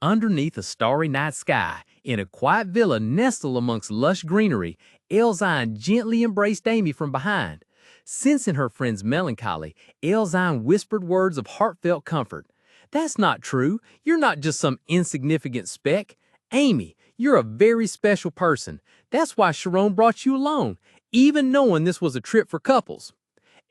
Underneath a starry night sky, in a quiet villa nestled amongst lush greenery, Elzine gently embraced Amy from behind. Sensing her friend's melancholy, Elzine whispered words of heartfelt comfort. "That's not true. You're not just some insignificant speck. Amy, you're a very special person. That's why Shirone brought you along, even knowing this was a trip for couples."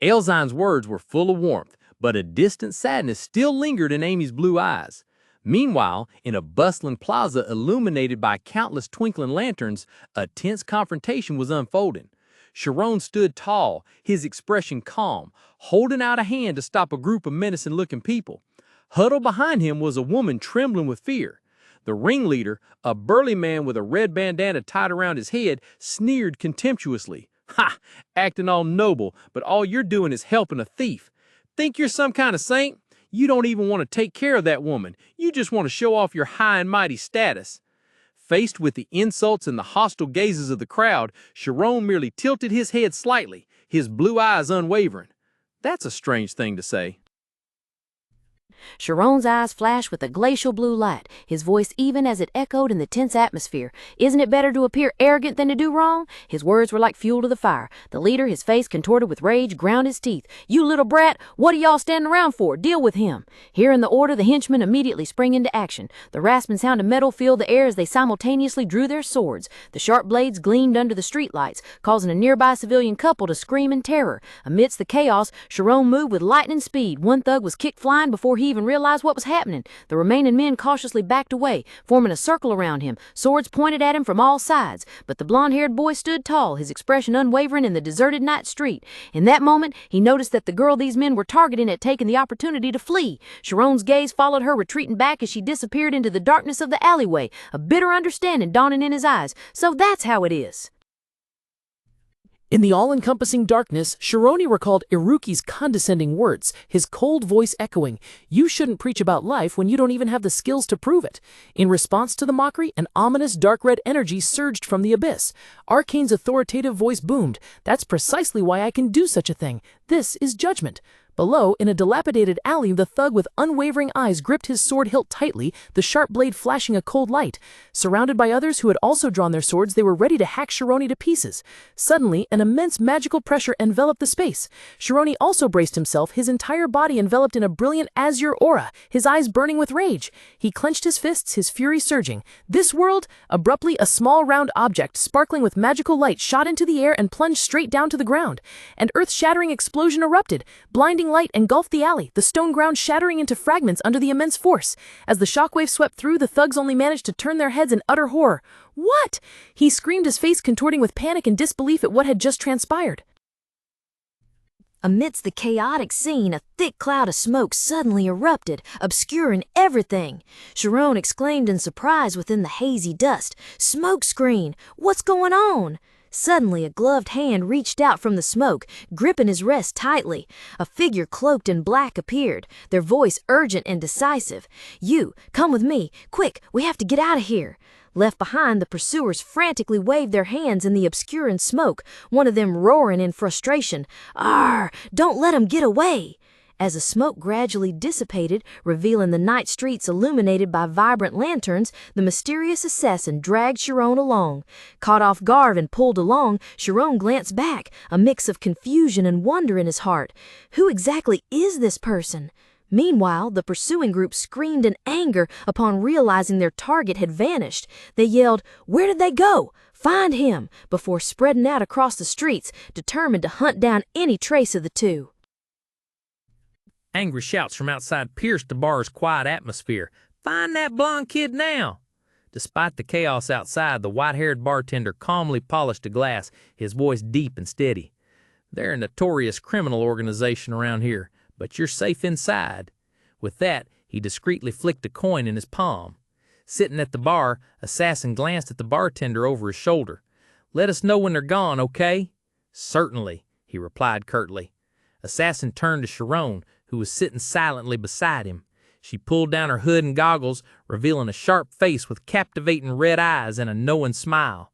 Elzine's words were full of warmth, but a distant sadness still lingered in Amy's blue eyes. Meanwhile, in a bustling plaza illuminated by countless twinkling lanterns, a tense confrontation was unfolding. Shirone stood tall, his expression calm, holding out a hand to stop a group of menacing-looking people. Huddled behind him was a woman trembling with fear. The ringleader, a burly man with a red bandana tied around his head, sneered contemptuously. "Ha! Acting all noble, but all you're doing is helping a thief. Think you're some kind of saint? You don't even want to take care of that woman. You just want to show off your high and mighty status." Faced with the insults and the hostile gazes of the crowd, Shirone merely tilted his head slightly, his blue eyes unwavering. That's a strange thing to say. Shirone's eyes flashed with a glacial blue light, his voice even as it echoed in the tense atmosphere. "Isn't it better to appear arrogant than to do wrong?" His words were like fuel to the fire. The leader, his face contorted with rage, ground his teeth. "You little brat, what are y'all standing around for? Deal with him." Hearing the order, the henchmen immediately sprang into action. The rasping sound of metal filled the air as they simultaneously drew their swords. The sharp blades gleamed under the streetlights, causing a nearby civilian couple to scream in terror. Amidst the chaos, Shirone moved with lightning speed. One thug was kicked flying before he even realized what was happening. The remaining men cautiously backed away, forming a circle around him, swords pointed at him from all sides. But the blonde-haired boy stood tall, his expression unwavering in the deserted night street. In that moment, he noticed that the girl these men were targeting had taken the opportunity to flee. Shirone's gaze followed her retreating back as she disappeared into the darkness of the alleyway, a bitter understanding dawning in his eyes. So that's how it is. In the all-encompassing darkness, Shirone recalled Iruki's condescending words, his cold voice echoing, "You shouldn't preach about life when you don't even have the skills to prove it." In response to the mockery, an ominous dark-red energy surged from the abyss. Arcane's authoritative voice boomed, "That's precisely why I can do such a thing. This is judgment." Below, in a dilapidated alley, the thug with unwavering eyes gripped his sword hilt tightly, the sharp blade flashing a cold light. Surrounded by others who had also drawn their swords, they were ready to hack Shirone to pieces. Suddenly, an immense magical pressure enveloped the space. Shirone also braced himself, his entire body enveloped in a brilliant azure aura, his eyes burning with rage. He clenched his fists, his fury surging. This world, abruptly a small round object, sparkling with magical light, shot into the air and plunged straight down to the ground. An earth-shattering explosion erupted. Blinding light engulfed the alley, the stone ground shattering into fragments under the immense force. As the shockwave swept through, the thugs only managed to turn their heads in utter horror. "What?" he screamed, his face contorting with panic and disbelief at what had just transpired. Amidst the chaotic scene, a thick cloud of smoke suddenly erupted, obscuring everything. Shirone exclaimed in surprise within the hazy dust. "Smoke screen! What's going on?" Suddenly, a gloved hand reached out from the smoke, gripping his wrist tightly. A figure cloaked in black appeared, their voice urgent and decisive. "You, come with me. Quick, we have to get out of here." Left behind, the pursuers frantically waved their hands in the obscuring smoke, one of them roaring in frustration. "Arr! Don't let him get away!" As the smoke gradually dissipated, revealing the night streets illuminated by vibrant lanterns, the mysterious assassin dragged Shirone along. Caught off guard and pulled along, Shirone glanced back, a mix of confusion and wonder in his heart. Who exactly is this person? Meanwhile, the pursuing group screamed in anger upon realizing their target had vanished. They yelled, "Where did they go? Find him!" before spreading out across the streets, determined to hunt down any trace of the two. Angry shouts from outside pierced the bar's quiet atmosphere. "Find that blonde kid now!" Despite the chaos outside, the white-haired bartender calmly polished a glass, his voice deep and steady. "They're a notorious criminal organization around here, but you're safe inside." With that, he discreetly flicked a coin in his palm. Sitting at the bar, Assassin glanced at the bartender over his shoulder. "Let us know when they're gone, okay?" "Certainly," he replied curtly. Assassin turned to Shirone, who was sitting silently beside him. She pulled down her hood and goggles, revealing a sharp face with captivating red eyes and a knowing smile.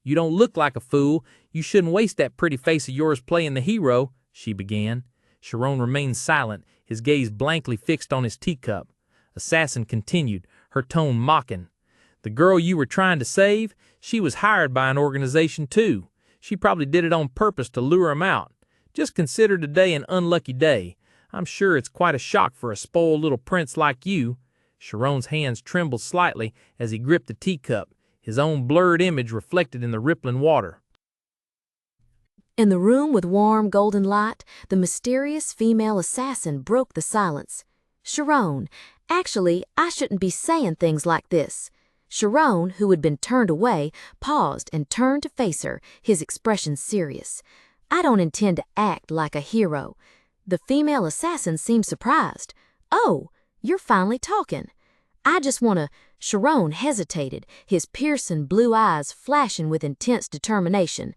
"You don't look like a fool. You shouldn't waste that pretty face of yours playing the hero," she began. Shirone remained silent, his gaze blankly fixed on his teacup. Assassin continued, her tone mocking. "The girl you were trying to save, she was hired by an organization too. She probably did it on purpose to lure him out. Just consider today an unlucky day. I'm sure it's quite a shock for a spoiled little prince like you." Shirone's hands trembled slightly as he gripped the teacup, his own blurred image reflected in the rippling water. In the room with warm golden light, the mysterious female assassin broke the silence. "Shirone, actually, I shouldn't be saying things like this." Shirone, who had been turned away, paused and turned to face her, his expression serious. "I don't intend to act like a hero." The female assassin seemed surprised. "Oh, you're finally talking. I just want to—" Shirone hesitated, his piercing blue eyes flashing with intense determination.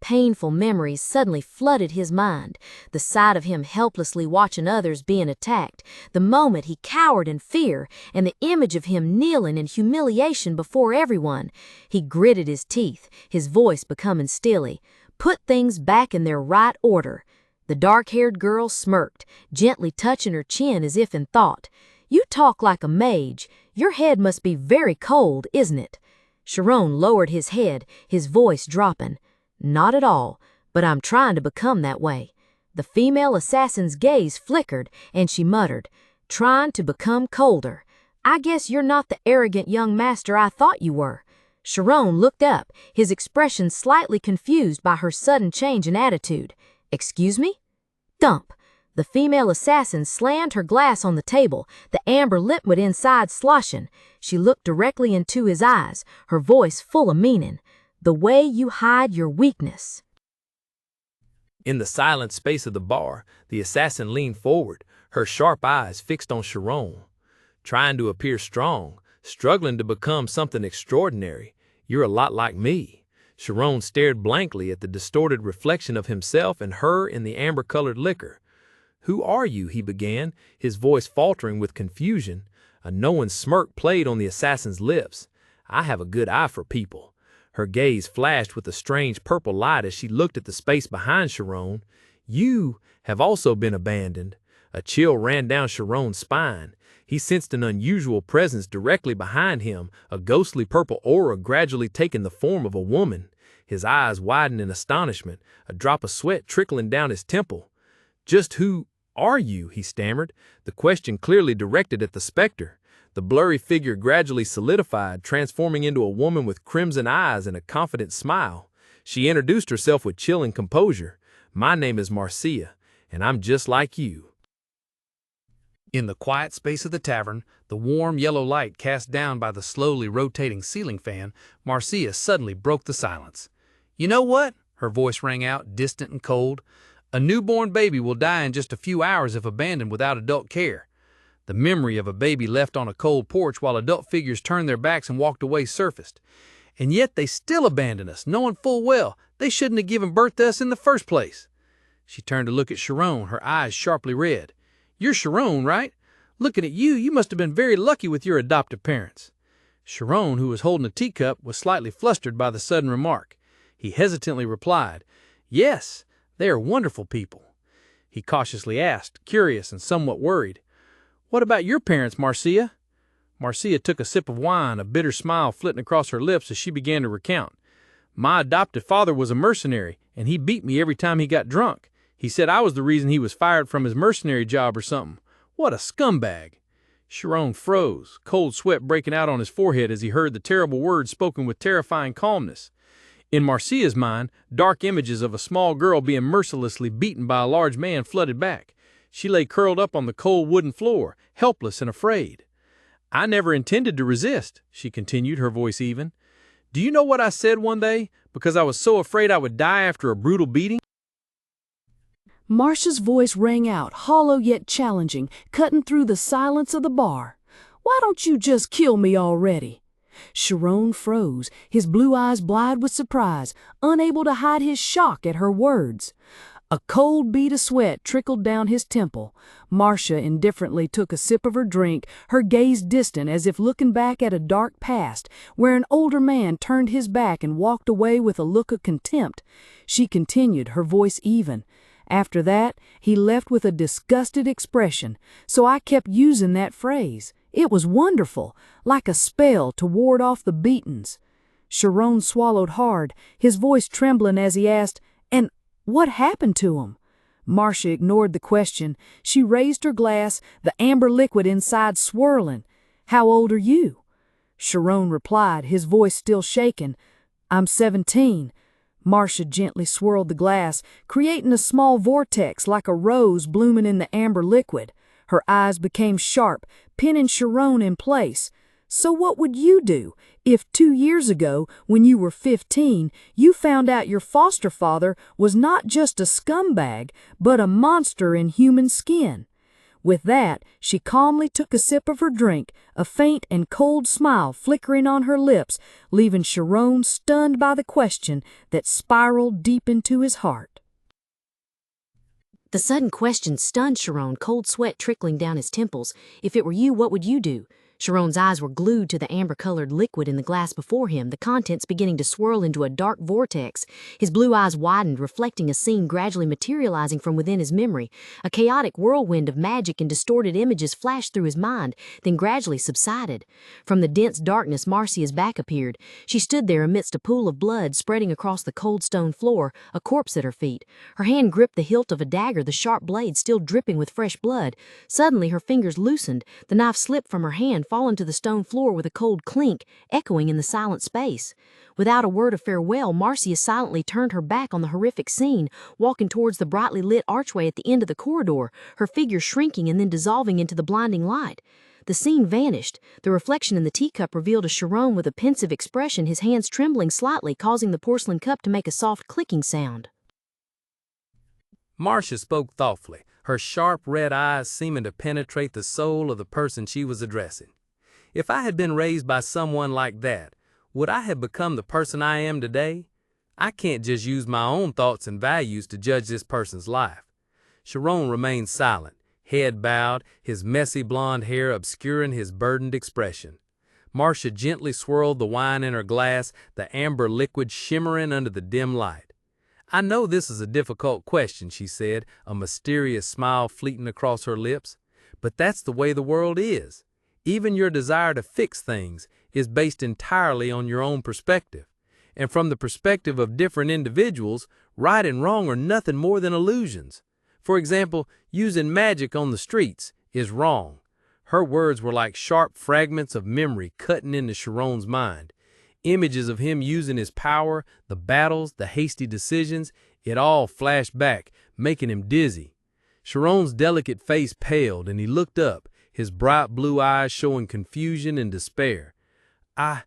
Painful memories suddenly flooded his mind. The sight of him helplessly watching others being attacked, the moment he cowered in fear, and the image of him kneeling in humiliation before everyone. He gritted his teeth, his voice becoming steely. "Put things back in their right order." The dark-haired girl smirked, gently touching her chin as if in thought. "You talk like a mage. Your head must be very cold, isn't it?" Shirone lowered his head, his voice dropping. "Not at all, but I'm trying to become that way." The female assassin's gaze flickered, and she muttered, "Trying to become colder. I guess you're not the arrogant young master I thought you were." Shirone looked up, his expression slightly confused by her sudden change in attitude. "Excuse me?" Thump! The female assassin slammed her glass on the table, the amber liquid inside sloshing. She looked directly into his eyes, her voice full of meaning. "The way you hide your weakness." In the silent space of the bar, the assassin leaned forward, her sharp eyes fixed on Shirone. "Trying to appear strong, struggling to become something extraordinary. You're a lot like me." Shirone stared blankly at the distorted reflection of himself and her in the amber-colored liquor. "Who are you?" he began, his voice faltering with confusion. A knowing smirk played on the assassin's lips. "I have a good eye for people." Her gaze flashed with a strange purple light as she looked at the space behind Shirone. "You have also been abandoned." A chill ran down Shirone's spine. He sensed an unusual presence directly behind him, a ghostly purple aura gradually taking the form of a woman. His eyes widened in astonishment, a drop of sweat trickling down his temple. "Just who are you?" he stammered, the question clearly directed at the specter. The blurry figure gradually solidified, transforming into a woman with crimson eyes and a confident smile. She introduced herself with chilling composure. "My name is Marcia, and I'm just like you." In the quiet space of the tavern, the warm yellow light cast down by the slowly rotating ceiling fan, Marcia suddenly broke the silence. "You know what?" Her voice rang out, distant and cold. "A newborn baby will die in just a few hours if abandoned without adult care." The memory of a baby left on a cold porch while adult figures turned their backs and walked away surfaced. "And yet they still abandon us, knowing full well they shouldn't have given birth to us in the first place." She turned to look at Shirone, her eyes sharply red. "You're Shirone, right? Looking at you, you must have been very lucky with your adoptive parents." Shirone, who was holding a teacup, was slightly flustered by the sudden remark. He hesitantly replied, "Yes, they are wonderful people." He cautiously asked, curious and somewhat worried, "What about your parents, Marcia?" Marcia took a sip of wine, a bitter smile flitting across her lips as she began to recount. "My adoptive father was a mercenary, and he beat me every time he got drunk. He said I was the reason he was fired from his mercenary job or something. What a scumbag." Shirone froze, cold sweat breaking out on his forehead as he heard the terrible words spoken with terrifying calmness. In Marcia's mind, dark images of a small girl being mercilessly beaten by a large man flooded back. She lay curled up on the cold wooden floor, helpless and afraid. "I never intended to resist," she continued, her voice even. "Do you know what I said one day, because I was so afraid I would die after a brutal beating?" Marcia's voice rang out, hollow yet challenging, cutting through the silence of the bar. "Why don't you just kill me already?" Shirone froze, his blue eyes wide with surprise, unable to hide his shock at her words. A cold bead of sweat trickled down his temple. Marcia indifferently took a sip of her drink, her gaze distant as if looking back at a dark past, where an older man turned his back and walked away with a look of contempt. She continued, her voice even. "After that, he left with a disgusted expression, so I kept using that phrase. It was wonderful, like a spell to ward off the beatings. Shirone swallowed hard, his voice trembling as he asked, "And what happened to him?" Marcia ignored the question. She raised her glass, the amber liquid inside swirling. "How old are you?" Shirone replied, his voice still shaking, "I'm 17. Marcia gently swirled the glass, creating a small vortex like a rose blooming in the amber liquid. Her eyes became sharp, pinning Shirone in place. "So what would you do if 2 years ago, when you were 15, you found out your foster father was not just a scumbag, but a monster in human skin?" With that, she calmly took a sip of her drink, a faint and cold smile flickering on her lips, leaving Shirone stunned by the question that spiraled deep into his heart. The sudden question stunned Shirone, cold sweat trickling down his temples. If it were you, what would you do? Shirone's eyes were glued to the amber-colored liquid in the glass before him, the contents beginning to swirl into a dark vortex. His blue eyes widened, reflecting a scene gradually materializing from within his memory. A chaotic whirlwind of magic and distorted images flashed through his mind, then gradually subsided. From the dense darkness, Marcia's back appeared. She stood there amidst a pool of blood spreading across the cold stone floor, a corpse at her feet. Her hand gripped the hilt of a dagger, the sharp blade still dripping with fresh blood. Suddenly, her fingers loosened. The knife slipped from her hand, fallen to the stone floor with a cold clink, echoing in the silent space. Without a word of farewell, Marcia silently turned her back on the horrific scene, walking towards the brightly lit archway at the end of the corridor, her figure shrinking and then dissolving into the blinding light. The scene vanished. The reflection in the teacup revealed a Shirone with a pensive expression, his hands trembling slightly, causing the porcelain cup to make a soft clicking sound. Marcia spoke thoughtfully, her sharp red eyes seeming to penetrate the soul of the person she was addressing. If I had been raised by someone like that, would I have become the person I am today? I can't just use my own thoughts and values to judge this person's life. Shirone remained silent, head bowed, his messy blonde hair obscuring his burdened expression. Marcia gently swirled the wine in her glass, the amber liquid shimmering under the dim light. "I know this is a difficult question," she said, a mysterious smile fleeting across her lips, "but that's the way the world is. Even your desire to fix things is based entirely on your own perspective. And from the perspective of different individuals, right and wrong are nothing more than illusions. For example, using magic on the streets is wrong." Her words were like sharp fragments of memory cutting into Shirone's mind. Images of him using his power, the battles, the hasty decisions, it all flashed back, making him dizzy. Shirone's delicate face paled and he looked up, his bright blue eyes showing confusion and despair. I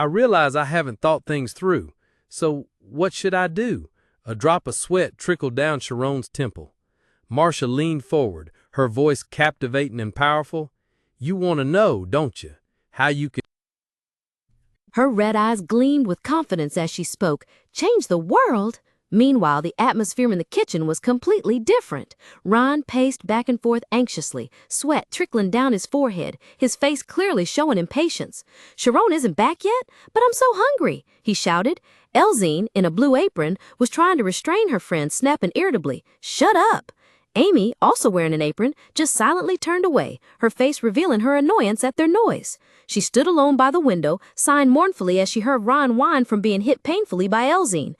realize I haven't thought things through. So what should I do?" A drop of sweat trickled down Shirone's temple. Marcia leaned forward, her voice captivating and powerful. "You want to know, don't you, how you can..." Her red eyes gleamed with confidence as she spoke. "Change the world?" Meanwhile, the atmosphere in the kitchen was completely different. Ron paced back and forth anxiously, sweat trickling down his forehead, his face clearly showing impatience. "Shirone isn't back yet? But I'm so hungry," he shouted. Elzine, in a blue apron, was trying to restrain her friend, snapping irritably, "Shut up!" Amy, also wearing an apron, just silently turned away, her face revealing her annoyance at their noise. She stood alone by the window, sighing mournfully as she heard Ron whine from being hit painfully by Elzine.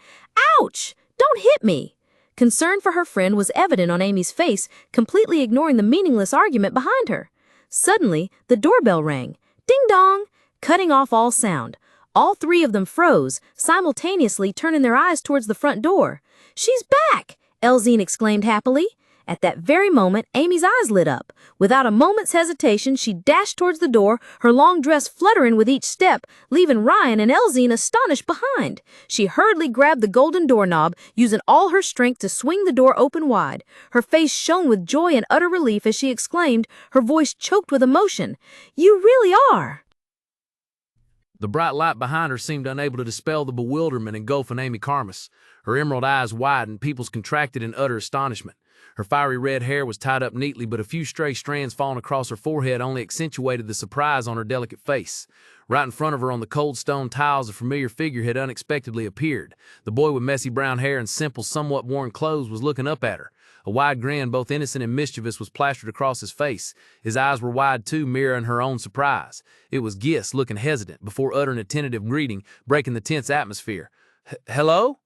"Ouch! Don't hit me!" Concern for her friend was evident on Amy's face, completely ignoring the meaningless argument behind her. Suddenly, the doorbell rang. Ding dong! Cutting off all sound. All three of them froze, simultaneously turning their eyes towards the front door. "She's back!" Elzine exclaimed happily. At that very moment, Amy's eyes lit up. Without a moment's hesitation, she dashed towards the door, her long dress fluttering with each step, leaving Ryan and Elzine astonished behind. She hurriedly grabbed the golden doorknob, using all her strength to swing the door open wide. Her face shone with joy and utter relief as she exclaimed, her voice choked with emotion, "You really are!" The bright light behind her seemed unable to dispel the bewilderment engulfing Amy Carmus. Her emerald eyes widened, pupils contracted in utter astonishment. Her fiery red hair was tied up neatly, but a few stray strands falling across her forehead only accentuated the surprise on her delicate face. Right in front of her on the cold stone tiles, a familiar figure had unexpectedly appeared. The boy with messy brown hair and simple, somewhat worn clothes was looking up at her. A wide grin, both innocent and mischievous, was plastered across his face. His eyes were wide too, mirroring her own surprise. It was Giss, looking hesitant, before uttering a tentative greeting, breaking the tense atmosphere. "Hello?"